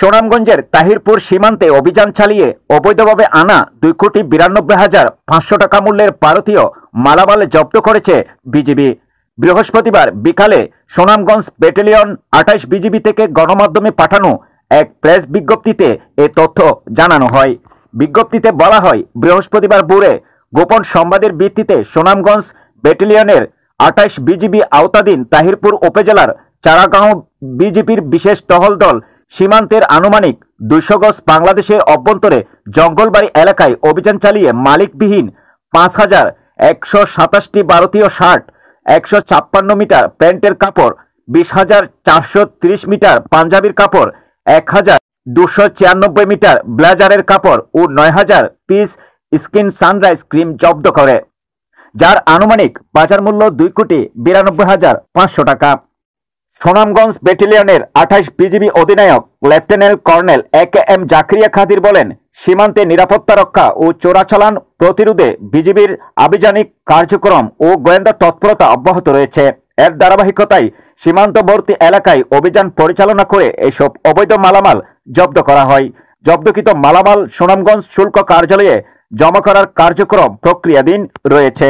সুনামগঞ্জের তাহিরপুর সীমান্তে অভিযান চালিয়ে অবৈধভাবে আনা 2,92,500 টাকা মূল্যের ভারতীয় মালামাল জব্দ করেছে বিজিবি। বৃহস্পতিবার বিকালে সুনামগঞ্জ ব্যাটালিয়ন 28 বিজিবি থেকে গণমাধ্যমে পাঠানো এক প্রেস বিজ্ঞপ্তিতে এ তথ্য জানানো হয়। বিজ্ঞপ্তিতে বলা হয়, বৃহস্পতিবার ভোরে গোপন সংবাদের ভিত্তিতে সুনামগঞ্জ ব্যাটালিয়নের 28 বিজিবি আওতাধীন তাহিরপুর উপজেলার চারাগাঁও বিজিবির বিশেষ টহল দল সীমান্তের আনুমানিক 200 গজ বাংলাদেশের অভ্যন্তরে জঙ্গলবাড়ি এলাকায় অভিযান চালিয়ে মালিকবিহীন 5,127টি ভারতীয় শার্ট, 156 মিটার প্যান্টের কাপড়, 20,430 মিটার পাঞ্জাবির কাপড়, 1,296 মিটার ব্লেজারের কাপড় ও 9,000 পিস স্কিন সানরাইজ ক্রিম জব্দ করে, যার আনুমানিক বাজার মূল্য 2,92,500 টাকা। সুনামগঞ্জ ব্যাটালিয়নের 28 বিজিবি অধিনায়ক লেফটেন্যান্ট কর্নেল AKM জাকিরিয়া খাদির বলেন, সীমান্তে নিরাপত্তা রক্ষা ও চোরাচালান প্রতিরোধে বিজিবির আভিযানিক কার্যক্রম ও গোয়েন্দা তৎপরতা অব্যাহত রয়েছে। এর ধারাবাহিকতায় সীমান্তবর্তী এলাকায় অভিযান পরিচালনা করে এসব অবৈধ মালামাল জব্দ করা হয়। জব্দকৃত মালামাল সুনামগঞ্জ শুল্ক কার্যালয়ে জমা করার কার্যক্রম প্রক্রিয়াধীন রয়েছে।